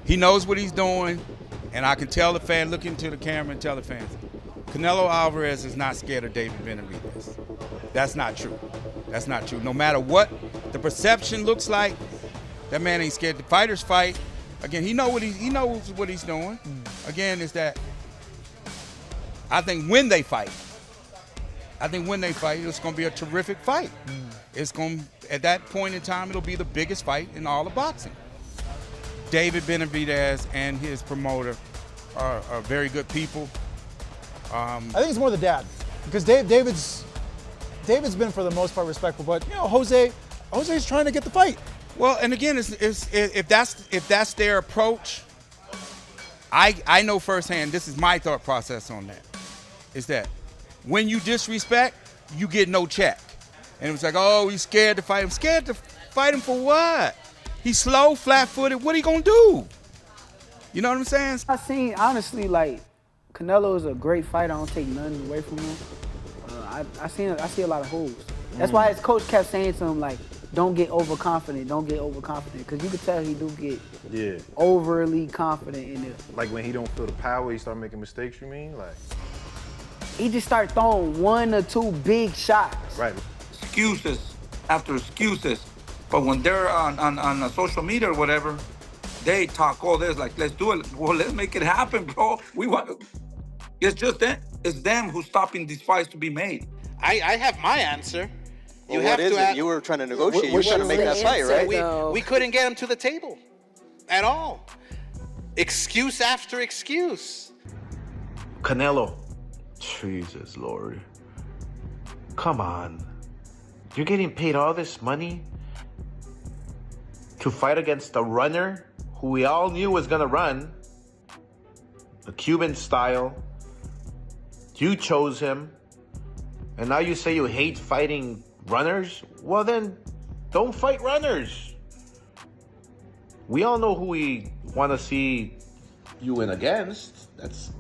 He knows what he's doing, and I can tell the fan, look into the camera and tell the fans, Canelo Alvarez is not scared of David Benavidez. That's not true. That's not true. No matter what the perception looks like, that man ain't scared. The fighters fight. Again, he knows what he's doing. Again, is that I think when they fight, it's going to be a terrific fight. It's going at that point in time, it'll be the biggest fight in all of boxing. David Benavidez and his promoter are very good people. I think it's more the dad, because David's been for the most part respectful, but Jose's trying to get the fight. Well, and again, if that's their approach, I know firsthand. This is my thought process on that. Is that when you disrespect, you get no check. And it was like, oh, he's scared to fight him. Scared to fight him for what? He's slow, flat-footed. What are you gonna do? You know what I'm saying? I seen, honestly, like, Canelo is a great fighter. I don't take nothing away from him. I see a lot of holes. That's why his coach kept saying to him, like, don't get overconfident. Don't get overconfident. Because you could tell he do get overly confident in it. Like when he don't feel the power, he start making mistakes, you mean? Like, he just start throwing 1 or 2 big shots. Right. Excuses after excuses. But when they're on social media or whatever, they talk all this, like, let's do it. Well, let's make it happen, bro. It's just them. It's them who's stopping these fights to be made. I have my answer. Well, what is it? You were trying to negotiate. You were trying to make that fight, right? We couldn't get him to the table at all. Excuse after excuse. Canelo, Jesus Lord, come on. You're getting paid all this money to fight against a runner who we all knew was gonna run, the Cuban style. You chose him, and now you say you hate fighting runners? Well then, don't fight runners. We all know who we want to see you win against. That's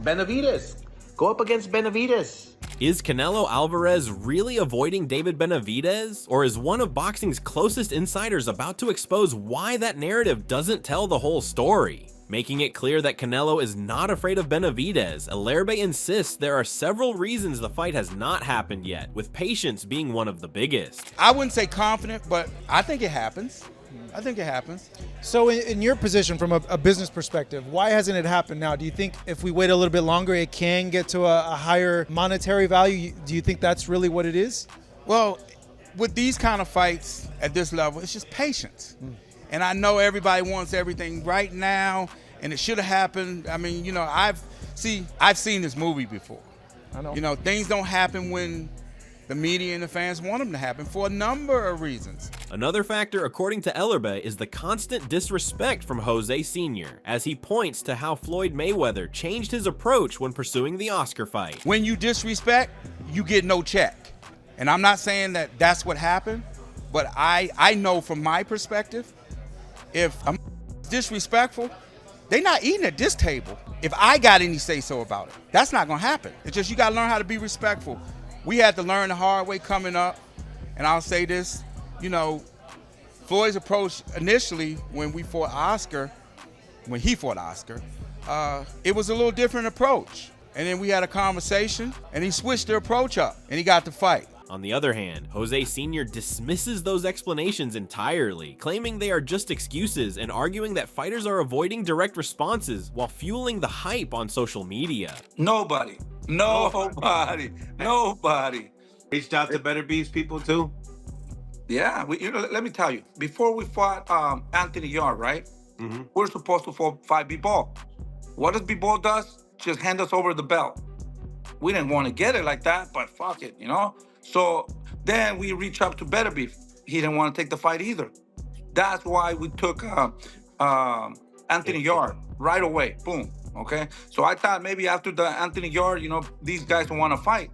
Benavidez. Go up against Benavidez. Is Canelo Alvarez really avoiding David Benavidez? Or is one of boxing's closest insiders about to expose why that narrative doesn't tell the whole story? Making it clear that Canelo is not afraid of Benavidez, Ellerbe insists there are several reasons the fight has not happened yet, with patience being one of the biggest. I wouldn't say confident, but I think it happens. I think it happens. So in your position from a business perspective, why hasn't it happened now? Do you think if we wait a little bit longer, it can get to a higher monetary value? Do you think that's really what it is? Well, with these kind of fights at this level, it's just patience. And I know everybody wants everything right now, and it should have happened. I mean, I've seen this movie before. I know. Things don't happen when the media and the fans want them to happen for a number of reasons. Another factor, according to Ellerbe, is the constant disrespect from Jose Sr., as he points to how Floyd Mayweather changed his approach when pursuing the Oscar fight. When you disrespect, you get no check. And I'm not saying that that's what happened, but I know from my perspective, if I'm disrespectful, they're not eating at this table. If I got any say-so about it, that's not gonna happen. It's just you gotta learn how to be respectful. We had to learn the hard way coming up, and I'll say this, Floyd's approach initially when he fought Oscar, it was a little different approach. And then we had a conversation, and he switched the approach up, and he got the fight. On the other hand, Jose Sr. dismisses those explanations entirely, claiming they are just excuses and arguing that fighters are avoiding direct responses while fueling the hype on social media. Nobody reached out to Better Beef's people too. Yeah, let me tell you. Before we fought Anthony Yarde, right? We're supposed to fight B-Ball. What does B-Ball does? Just hand us over the belt. We didn't want to get it like that, but fuck it, So then we reached out to Better Beef. He didn't want to take the fight either. That's why we took Anthony Yarde right away. Boom. Okay. So I thought maybe after the Anthony Yarde, these guys don't want to fight.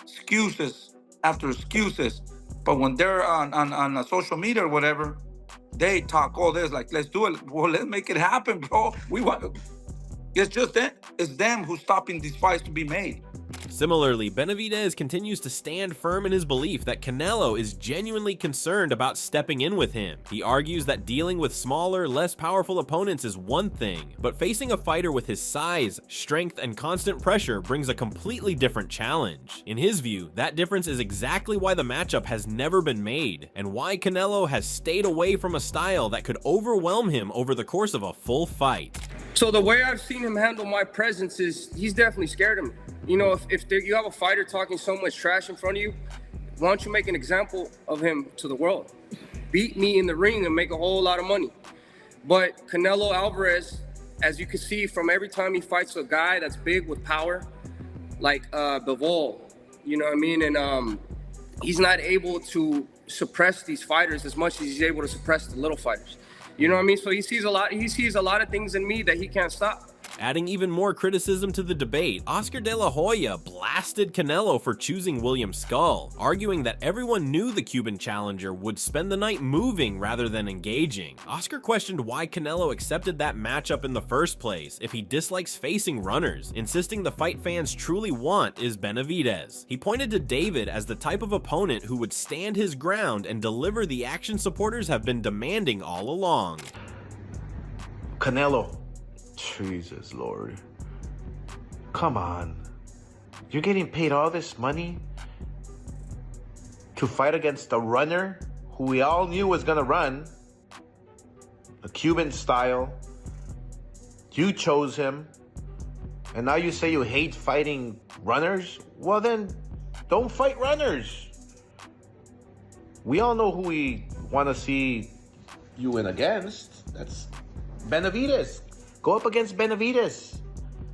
Excuses after excuses. But when they're on social media or whatever, they talk all this, like, let's do it. Well, let's make it happen, bro. It's just them. It's them who's stopping these fights to be made. Similarly, Benavidez continues to stand firm in his belief that Canelo is genuinely concerned about stepping in with him. He argues that dealing with smaller, less powerful opponents is one thing, but facing a fighter with his size, strength, and constant pressure brings a completely different challenge. In his view, that difference is exactly why the matchup has never been made, and why Canelo has stayed away from a style that could overwhelm him over the course of a full fight. So the way I've seen him handle my presence is he's definitely scared of me. You know, if you have a fighter talking so much trash in front of you, why don't you make an example of him to the world? Beat me in the ring and make a whole lot of money. But Canelo Alvarez, as you can see from every time he fights a guy that's big with power, like Bivol, you know what I mean? And he's not able to suppress these fighters as much as he's able to suppress the little fighters. You know what I mean? So he sees a lot of things in me that he can't stop. Adding even more criticism to the debate, Oscar De La Hoya blasted Canelo for choosing William Skull, arguing that everyone knew the Cuban challenger would spend the night moving rather than engaging. Oscar questioned why Canelo accepted that matchup in the first place if he dislikes facing runners, insisting the fight fans truly want is Benavidez. He pointed to David as the type of opponent who would stand his ground and deliver the action supporters have been demanding all along. Canelo. Jesus Lord. Come on. You're getting paid all this money to fight against a runner who we all knew was gonna run, a Cuban style. You chose him, and now you say you hate fighting runners? Well then, don't fight runners. We all know who we want to see you win against. That's Benavidez. Go up against Benavidez.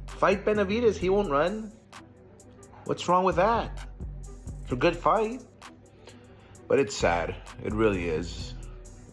Fight Benavidez, he won't run. What's wrong with that? It's a good fight. But it's sad, it really is.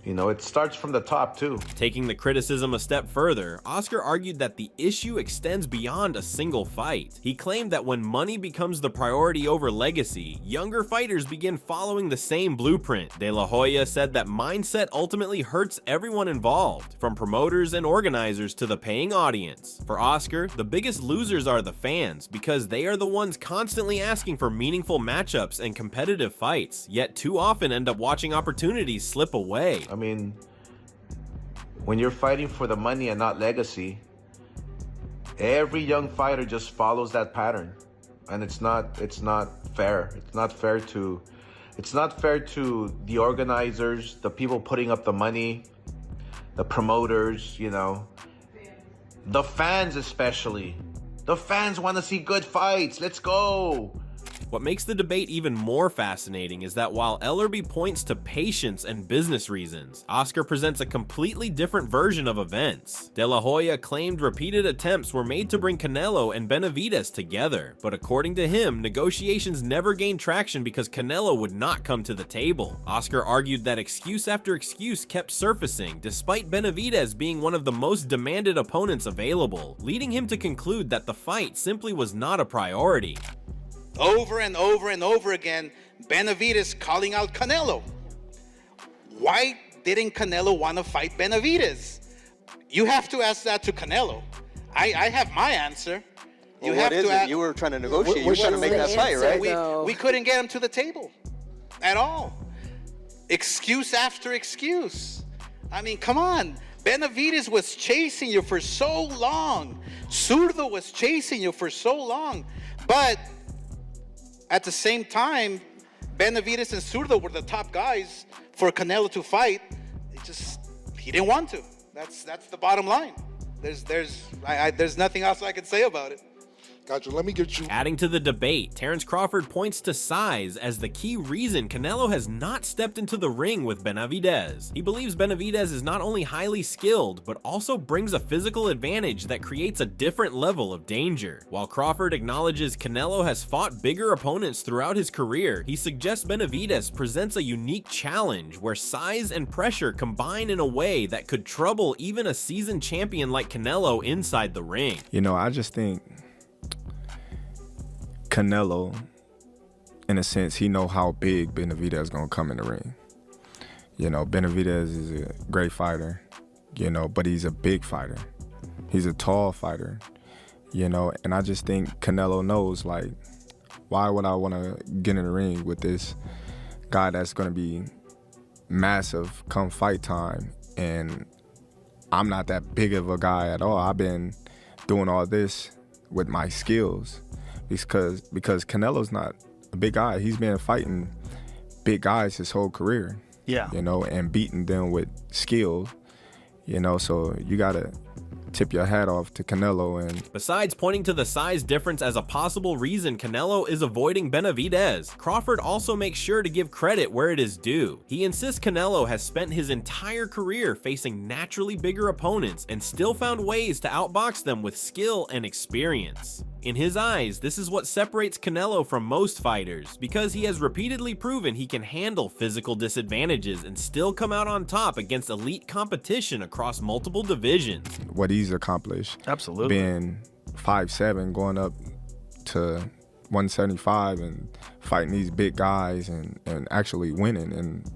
You know, it starts from the top too. Taking the criticism a step further, Oscar argued that the issue extends beyond a single fight. He claimed that when money becomes the priority over legacy, younger fighters begin following the same blueprint. De La Hoya said that mindset ultimately hurts everyone involved, from promoters and organizers to the paying audience. For Oscar, the biggest losers are the fans, because they are the ones constantly asking for meaningful matchups and competitive fights, yet too often end up watching opportunities slip away. I mean, when you're fighting for the money and not legacy, every young fighter just follows that pattern, and it's not fair. It's not fair to the organizers, the people putting up the money, the promoters, you know, the fans especially. The fans want to see good fights. Let's go. What makes the debate even more fascinating is that while Ellerbe points to patience and business reasons, Oscar presents a completely different version of events. De La Hoya claimed repeated attempts were made to bring Canelo and Benavidez together, but according to him, negotiations never gained traction because Canelo would not come to the table. Oscar argued that excuse after excuse kept surfacing, despite Benavidez being one of the most demanded opponents available, leading him to conclude that the fight simply was not a priority. Over and over and over again, Benavidez calling out Canelo. Why didn't Canelo want to fight Benavidez? You have to ask that to Canelo. I have my answer. You have to ask. You were trying to negotiate. You were trying to make that fight, right? We couldn't get him to the table at all. Excuse after excuse. I mean, come on. Benavidez was chasing you for so long. Zurdo was chasing you for so long. But at the same time, Benavidez and Zurdo were the top guys for Canelo to fight. He didn't want to. That's the bottom line. There's nothing else I can say about it. Gotcha. Let me get you. Adding to the debate, Terrence Crawford points to size as the key reason Canelo has not stepped into the ring with Benavidez. He believes Benavidez is not only highly skilled, but also brings a physical advantage that creates a different level of danger. While Crawford acknowledges Canelo has fought bigger opponents throughout his career, he suggests Benavidez presents a unique challenge where size and pressure combine in a way that could trouble even a seasoned champion like Canelo inside the ring. You know, I just think Canelo, in a sense, he know how big Benavidez is gonna come in the ring. You know, Benavidez is a great fighter, you know, but he's a big fighter. He's a tall fighter, you know, and I just think Canelo knows, like, Why would I want to get in the ring with this guy that's going to be massive come fight time? And I'm not that big of a guy at all. I've been doing all this with my skills because Canelo's not a big guy. He's been fighting big guys his whole career. Yeah. You know, and beating them with skill. You know, so you gotta tip your hat off to Canelo. And besides pointing to the size difference as a possible reason Canelo is avoiding Benavidez, Crawford also makes sure to give credit where it is due. He insists Canelo has spent his entire career facing naturally bigger opponents and still found ways to outbox them with skill and experience. In his eyes, this is what separates Canelo from most fighters, because he has repeatedly proven he can handle physical disadvantages and still come out on top against elite competition across multiple divisions. What he's accomplished, absolutely, being 5'7", going up to 175 and fighting these big guys and actually winning and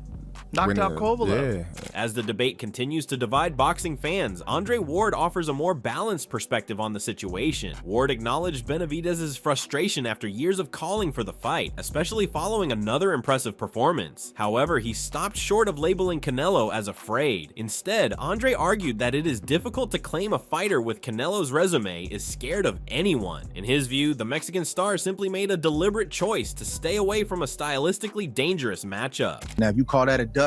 knocked out Kovalev. Yeah. As the debate continues to divide boxing fans, Andre Ward offers a more balanced perspective on the situation. Ward acknowledged Benavidez's frustration after years of calling for the fight, especially following another impressive performance. However, he stopped short of labeling Canelo as afraid. Instead, Andre argued that it is difficult to claim a fighter with Canelo's resume is scared of anyone. In his view, the Mexican star simply made a deliberate choice to stay away from a stylistically dangerous matchup. Now, if you call that a duck,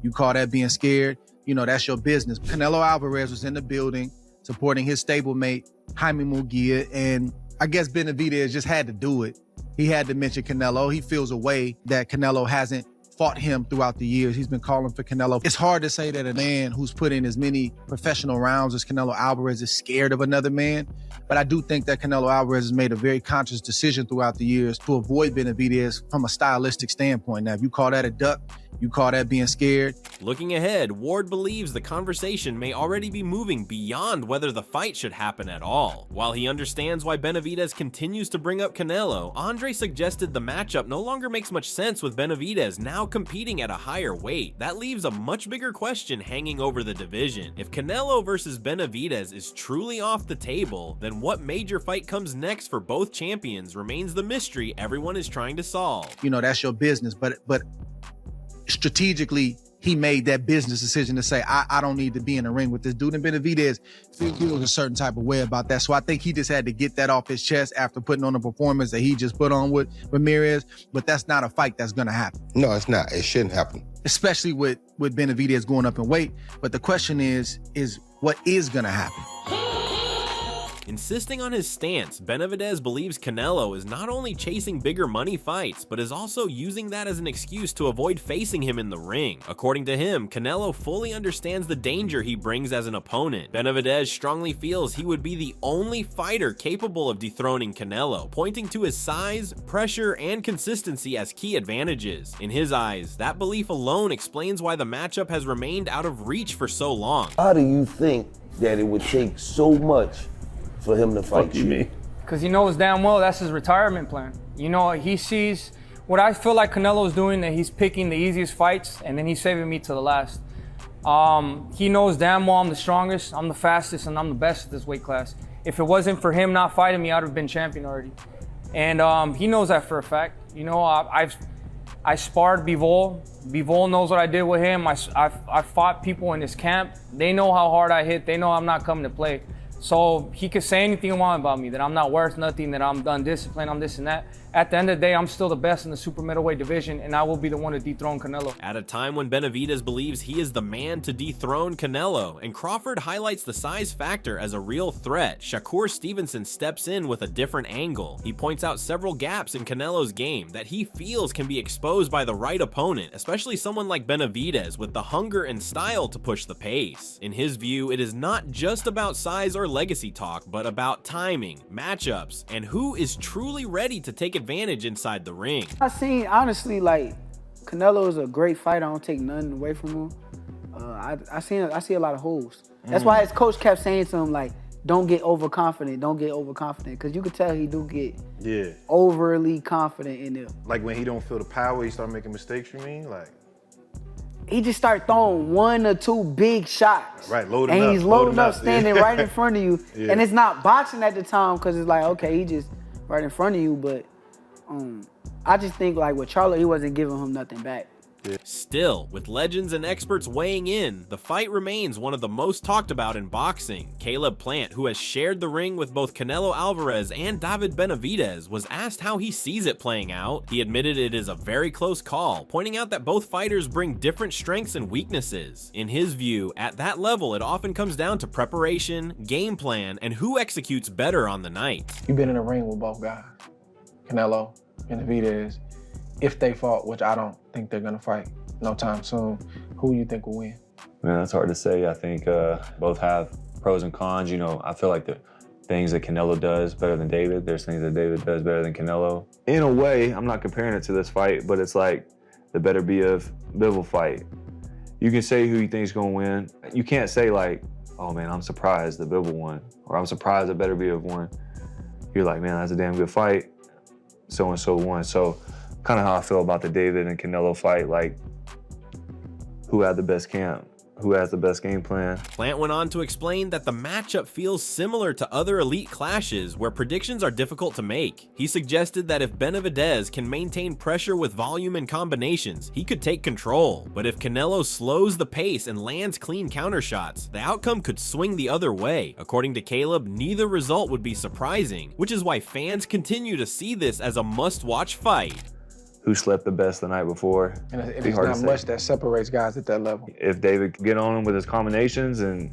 you call that being scared, you know, that's your business. Canelo Alvarez was in the building supporting his stablemate, Jaime Munguia, and I guess Benavidez just had to do it. He had to mention Canelo. He feels a way that Canelo hasn't fought him throughout the years. He's been calling for Canelo. It's hard to say that a man who's put in as many professional rounds as Canelo Alvarez is scared of another man, but I do think that Canelo Alvarez has made a very conscious decision throughout the years to avoid Benavidez from a stylistic standpoint. Now, if you call that a duck, you call that being scared. Looking ahead, Ward believes the conversation may already be moving beyond whether the fight should happen at all. While he understands why Benavidez continues to bring up Canelo, Andre suggested the matchup no longer makes much sense with Benavidez now competing at a higher weight. That leaves a much bigger question hanging over the division. If Canelo versus Benavidez is truly off the table, then what major fight comes next for both champions remains the mystery everyone is trying to solve. You know, that's your business, but strategically, he made that business decision to say, I don't need to be in a ring with this dude. And Benavidez feels a certain type of way about that. So I think he just had to get that off his chest after putting on a performance that he just put on with Ramirez. But that's not a fight that's going to happen. No, it's not. It shouldn't happen. Especially with Benavidez going up in weight. But the question is what is going to happen? Insisting on his stance, Benavidez believes Canelo is not only chasing bigger money fights, but is also using that as an excuse to avoid facing him in the ring. According to him, Canelo fully understands the danger he brings as an opponent. Benavidez strongly feels he would be the only fighter capable of dethroning Canelo, pointing to his size, pressure, and consistency as key advantages. In his eyes, that belief alone explains why the matchup has remained out of reach for so long. How do you think that it would take so much for him to fight you? Because he knows damn well that's his retirement plan. You know, he sees what I feel like Canelo's doing, that he's picking the easiest fights and then he's saving me to the last. He knows damn well I'm the strongest, I'm the fastest, and I'm the best at this weight class. If it wasn't for him not fighting me, I'd have been champion already. And he knows that for a fact. You know, I sparred Bivol. Bivol knows what I did with him. I fought people in his camp. They know how hard I hit. They know I'm not coming to play. So he could say anything he wants about me, that I'm not worth nothing, that I'm undisciplined, I'm this and that. At the end of the day, I'm still the best in the super middleweight division, and I will be the one to dethrone Canelo. At a time when Benavidez believes he is the man to dethrone Canelo, and Crawford highlights the size factor as a real threat, Shakur Stevenson steps in with a different angle. He points out several gaps in Canelo's game that he feels can be exposed by the right opponent, especially someone like Benavidez with the hunger and style to push the pace. In his view, it is not just about size or legacy talk, but about timing, matchups, and who is truly ready to take advantage inside the ring. Honestly, like, Canelo is a great fighter. I don't take nothing away from him. I see a lot of holes. That's why his coach kept saying to him, like, don't get overconfident, because you could tell he do get overly confident in it. Like when he don't feel the power, he start making mistakes, you mean? Like, he just start throwing 1 or 2 big shots. Right, loading up. And he's loading up, standing yeah. right in front of you. Yeah. And it's not boxing at the time, because it's like, okay, he just right in front of you, but I just think like with Charlo, he wasn't giving him nothing back. Still, with legends and experts weighing in, the fight remains one of the most talked about in boxing. Caleb Plant, who has shared the ring with both Canelo Alvarez and David Benavidez, was asked how he sees it playing out. He admitted it is a very close call, pointing out that both fighters bring different strengths and weaknesses. In his view, at that level, it often comes down to preparation, game plan, and who executes better on the night. You've been in a ring with both guys, Canelo, Benavidez. If they fought, which I don't think they're gonna fight no time soon, who you think will win? Man, that's hard to say. I think both have pros and cons. You know, I feel like the things that Canelo does better than David, there's things that David does better than Canelo. In a way, I'm not comparing it to this fight, but it's like the better be of Bivol fight. You can say who you think is gonna win. You can't say like, oh man, I'm surprised that Bivol won, or I'm surprised that Better Be of won. You're like, man, that's a damn good fight. So-and-so won. So kind of how I feel about the David and Canelo fight, like who had the best camp, who has the best game plan. Plant went on to explain that the matchup feels similar to other elite clashes where predictions are difficult to make. He suggested that if Benavidez can maintain pressure with volume and combinations, he could take control. But if Canelo slows the pace and lands clean counter shots, the outcome could swing the other way. According to Caleb, neither result would be surprising, which is why fans continue to see this as a must-watch fight. Who slept the best the night before? And it's not much that separates guys at that level. If David could get on him with his combinations and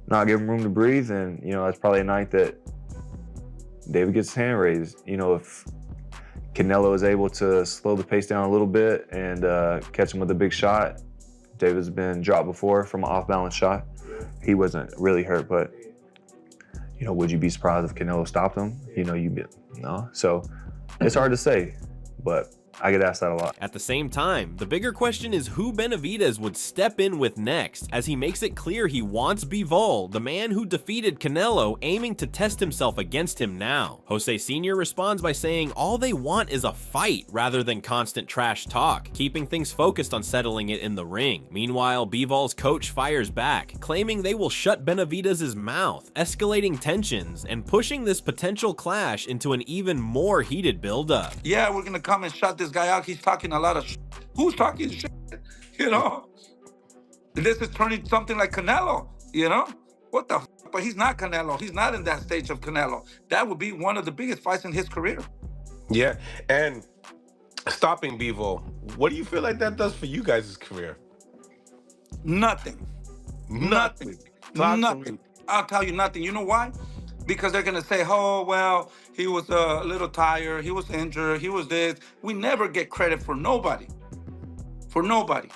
not give him room to breathe, then, you know, that's probably a night that David gets his hand raised. You know, if Canelo is able to slow the pace down a little bit and catch him with a big shot, David's been dropped before from an off-balance shot. He wasn't really hurt, but, you know, would you be surprised if Canelo stopped him? You know, no. So it's hard to say, but I get asked that a lot. At the same time, the bigger question is who Benavidez would step in with next, as he makes it clear he wants Bivol, the man who defeated Canelo, aiming to test himself against him now. Jose Sr. responds by saying all they want is a fight rather than constant trash talk, keeping things focused on settling it in the ring. Meanwhile, Bivol's coach fires back, claiming they will shut Benavidez's mouth, escalating tensions and pushing this potential clash into an even more heated buildup. Yeah, we're gonna come and shut this guy out. He's talking a lot of shit. Who's talking shit? You know? This is turning something like Canelo, you know? What the f? But he's not Canelo. He's not in that stage of Canelo. That would be one of the biggest fights in his career. Yeah, and stopping Bivol, what do you feel like that does for you guys' career? Nothing. Nothing. Nothing. I'll tell you nothing. You know why? Because they're going to say, oh, well, he was a little tired, he was injured, he was this. We never get credit for nobody. For nobody.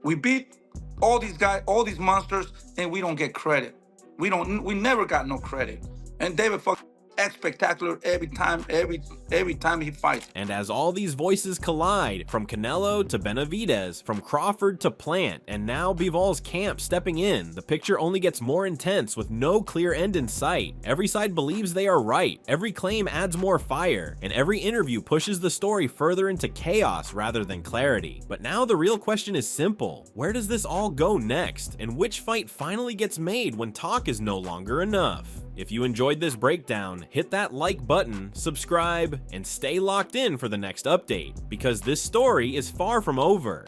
We beat all these guys, all these monsters, and we don't get credit. We never got no credit. And David acts spectacular every time he fights. And as all these voices collide, from Canelo to Benavidez, from Crawford to Plant, and now Bivol's camp stepping in, the picture only gets more intense with no clear end in sight. Every side believes they are right, every claim adds more fire, and every interview pushes the story further into chaos rather than clarity. But now the real question is simple: where does this all go next, and which fight finally gets made when talk is no longer enough? If you enjoyed this breakdown, hit that like button, subscribe, and stay locked in for the next update, because this story is far from over.